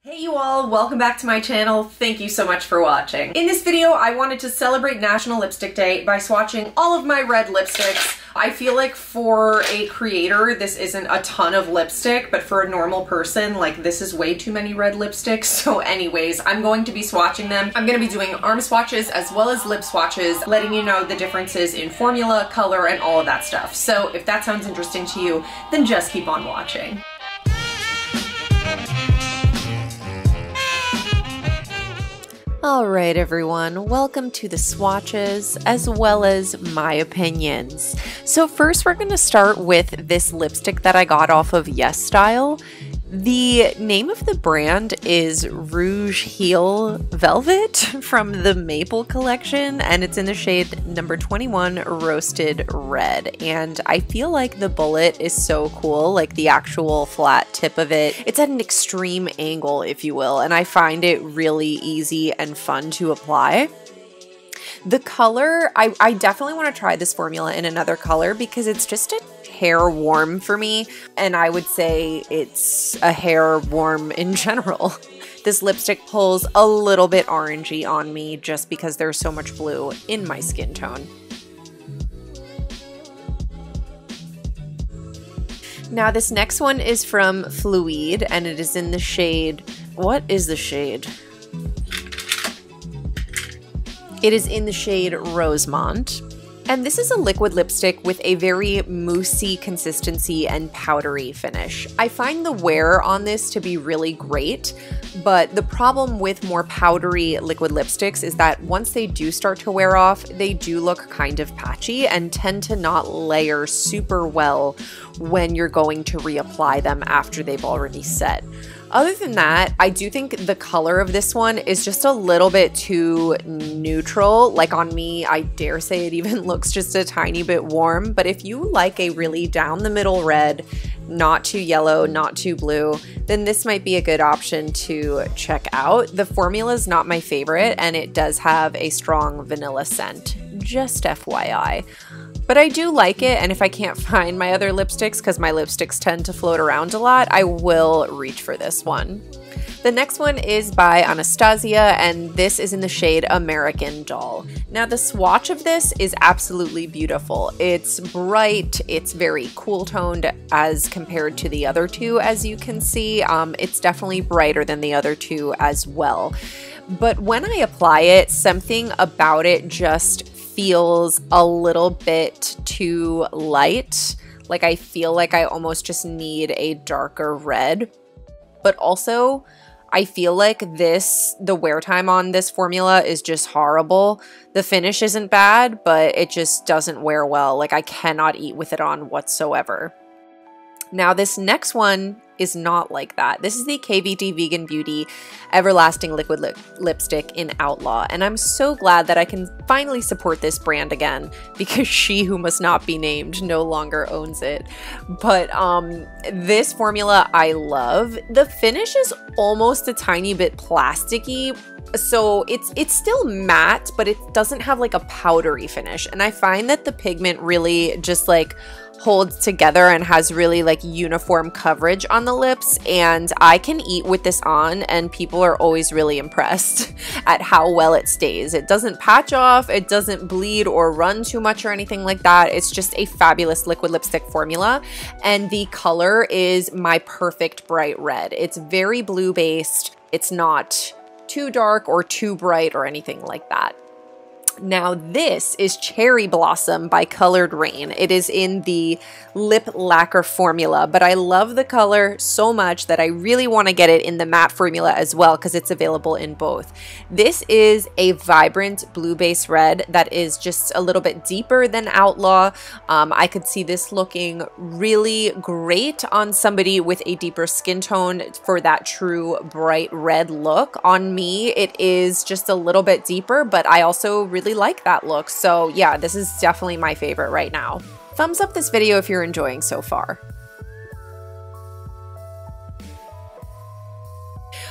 Hey you all, welcome back to my channel. Thank you so much for watching. In this video, I wanted to celebrate National Lipstick Day by swatching all of my red lipsticks. I feel like for a creator, this isn't a ton of lipstick, but for a normal person, like this is way too many red lipsticks. So anyways, I'm going to be swatching them. I'm gonna be doing arm swatches as well as lip swatches, letting you know the differences in formula, color, and all of that stuff. So if that sounds interesting to you, then just keep on watching. Alright everyone, welcome to the swatches as well as my opinions. So first we're going to start with this lipstick that I got off of Yesstyle. The name of the brand is Rouge Heel Velvet from the Maple collection, and it's in the shade number 21 Roasted Red. And I feel like the bullet is so cool, like the actual flat tip of it. It's at an extreme angle, if you will, and I find it really easy and fun to apply. The color, I definitely want to try this formula in another color because it's just a hair warm for me, and I would say it's a hair warm in general. This lipstick pulls a little bit orangey on me just because there's so much blue in my skin tone. Now this next one is from Fluide, and it is in the shade, what is the shade? It is in the shade Rosemont. And this is a liquid lipstick with a very moussey consistency and powdery finish. I find the wear on this to be really great, but the problem with more powdery liquid lipsticks is that once they do start to wear off, they do look kind of patchy and tend to not layer super well when you're going to reapply them after they've already set. Other than that, I do think the color of this one is just a little bit too neutral. Like on me, I dare say it even looks just a tiny bit warm. But if you like a really down the middle red, not too yellow, not too blue, then this might be a good option to check out. The formula is not my favorite, and it does have a strong vanilla scent, just FYI. But I do like it, and if I can't find my other lipsticks, because my lipsticks tend to float around a lot, I will reach for this one. The next one is by Anastasia, and this is in the shade American Doll. Now the swatch of this is absolutely beautiful. It's bright, it's very cool toned as compared to the other two, as you can see. It's definitely brighter than the other two as well. But when I apply it, something about it just feels a little bit too light. Like I feel like I almost just need a darker red. But also, I feel like the wear time on this formula is just horrible. The finish isn't bad, but it just doesn't wear well. Like I cannot eat with it on whatsoever. Now this next one is not like that. This is the KVD Vegan Beauty Everlasting Liquid Lipstick in Outlaw, and I'm so glad that I can finally support this brand again because she who must not be named no longer owns it. But this formula I love. The finish is almost a tiny bit plasticky, so it's still matte, but it doesn't have like a powdery finish, and I find that the pigment really just like holds together and has really like uniform coverage on the lips, and I can eat with this on and people are always really impressed at how well it stays. It doesn't patch off, it doesn't bleed or run too much or anything like that. It's just a fabulous liquid lipstick formula, and the color is my perfect bright red. It's very blue based. It's not too dark or too bright or anything like that. Now this is Cherry Blossom by Colored Raine. It is in the lip lacquer formula, but I love the color so much that I really want to get it in the matte formula as well because it's available in both. This is a vibrant blue base red that is just a little bit deeper than Outlaw. I could see this looking really great on somebody with a deeper skin tone for that true bright red look. On me, it is just a little bit deeper, but I also really like that look. So yeah, this is definitely my favorite right now. Thumbs up this video if you're enjoying so far.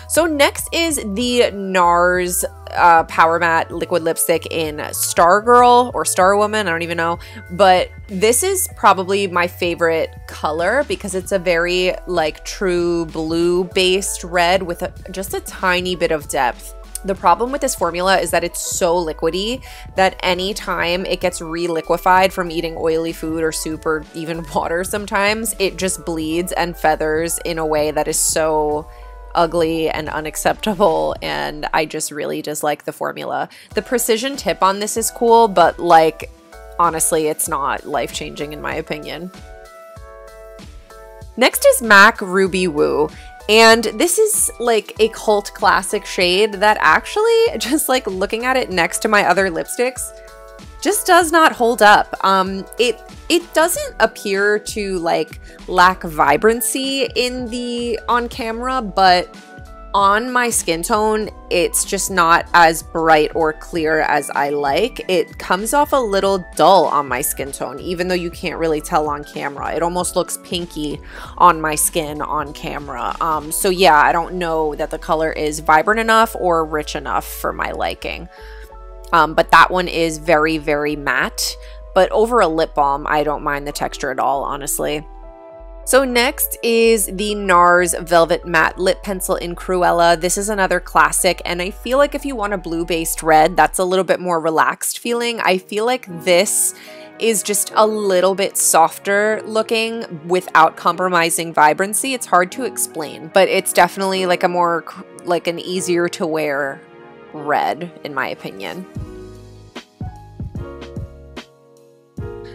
So next is the Nars Power Matte Liquid Lipstick in Stargirl or Starwoman, I don't even know. But this is probably my favorite color because it's a very like true blue based red with just a tiny bit of depth. The problem with this formula is that it's so liquidy that anytime it gets re-liquefied from eating oily food or soup or even water sometimes, it just bleeds and feathers in a way that is so ugly and unacceptable, and I just really dislike the formula. The precision tip on this is cool, but like honestly it's not life-changing in my opinion. Next is MAC Ruby Woo. And this is like a cult classic shade that actually, just like looking at it next to my other lipsticks, just does not hold up. It doesn't appear to like lack vibrancy in the on camera, but on my skin tone, it's just not as bright or clear as I like. It comes off a little dull on my skin tone, even though you can't really tell on camera. It almost looks pinky on my skin on camera. So yeah, I don't know that the color is vibrant enough or rich enough for my liking. But that one is very, very matte. But over a lip balm, I don't mind the texture at all, honestly. So next is the Nars Velvet Matte Lip Pencil in Cruella. This is another classic, and I feel like if you want a blue-based red, that's a little bit more relaxed feeling. I feel like this is just a little bit softer looking without compromising vibrancy. It's hard to explain, but it's definitely like a more, like an easier to wear red, in my opinion.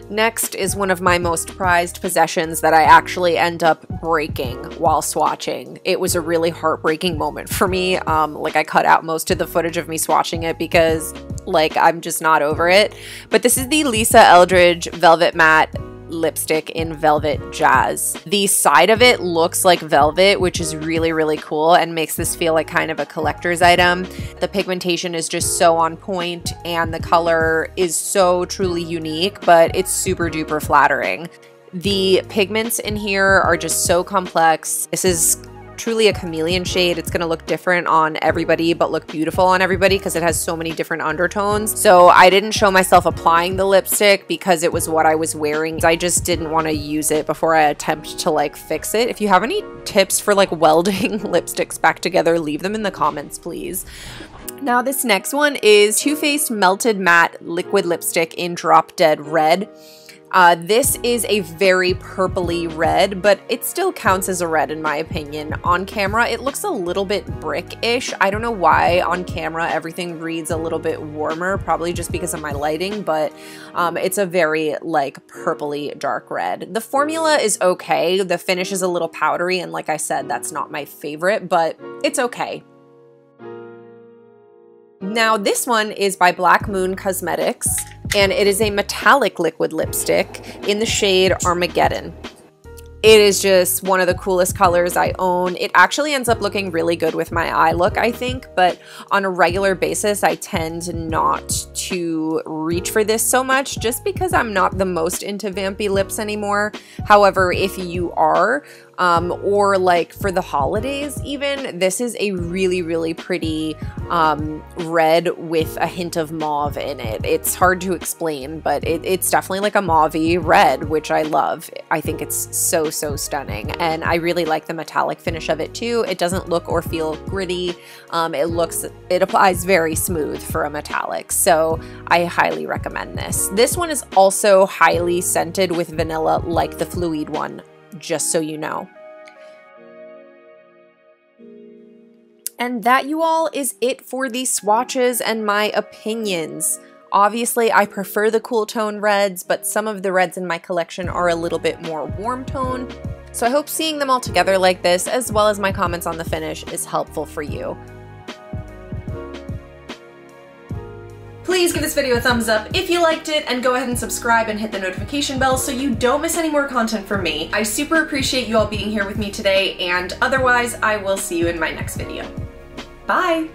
Next is one of my most prized possessions that I actually end up breaking while swatching. It was a really heartbreaking moment for me. Like I cut out most of the footage of me swatching it because like I'm just not over it. But this is the Lisa Eldridge Velvet Matte lipstick in Velvet Jazz. The side of it looks like velvet, which is really, really cool and makes this feel like kind of a collector's item. The pigmentation is just so on point and the color is so truly unique, but it's super duper flattering. The pigments in here are just so complex. This is truly a chameleon shade. It's going to look different on everybody but look beautiful on everybody because it has so many different undertones. So I didn't show myself applying the lipstick because it was what I was wearing. I just didn't want to use it before I attempt to like fix it. If you have any tips for like welding lipsticks back together, leave them in the comments, please. Now this next one is Too Faced Melted Matte Liquid Lipstick in Drop Dead Red. This is a very purpley red, but it still counts as a red in my opinion. On camera, it looks a little bit brick-ish. I don't know why on camera everything reads a little bit warmer, probably just because of my lighting, but it's a very like purpley dark red. The formula is okay. The finish is a little powdery, and like I said, that's not my favorite, but it's okay. Now this one is by Black Moon Cosmetics, and it is a metallic liquid lipstick in the shade Armageddon. It is just one of the coolest colors I own. It actually ends up looking really good with my eye look, I think, but on a regular basis, I tend not to reach for this so much just because I'm not the most into vampy lips anymore. However, if you are, or like for the holidays even, this is a really, really pretty red with a hint of mauve in it. It's hard to explain, but it's definitely like a mauvey red, which I love. I think it's so, so stunning, and I really like the metallic finish of it too. It doesn't look or feel gritty. It applies very smooth for a metallic, so I highly recommend this. This one is also highly scented with vanilla like the Fluide one, just so you know. And that, you all, is it for the swatches and my opinions. Obviously, I prefer the cool tone reds, but some of the reds in my collection are a little bit more warm tone. So I hope seeing them all together like this, as well as my comments on the finish, is helpful for you. Please give this video a thumbs up if you liked it, and go ahead and subscribe and hit the notification bell so you don't miss any more content from me. I super appreciate you all being here with me today, and otherwise, I will see you in my next video. Bye!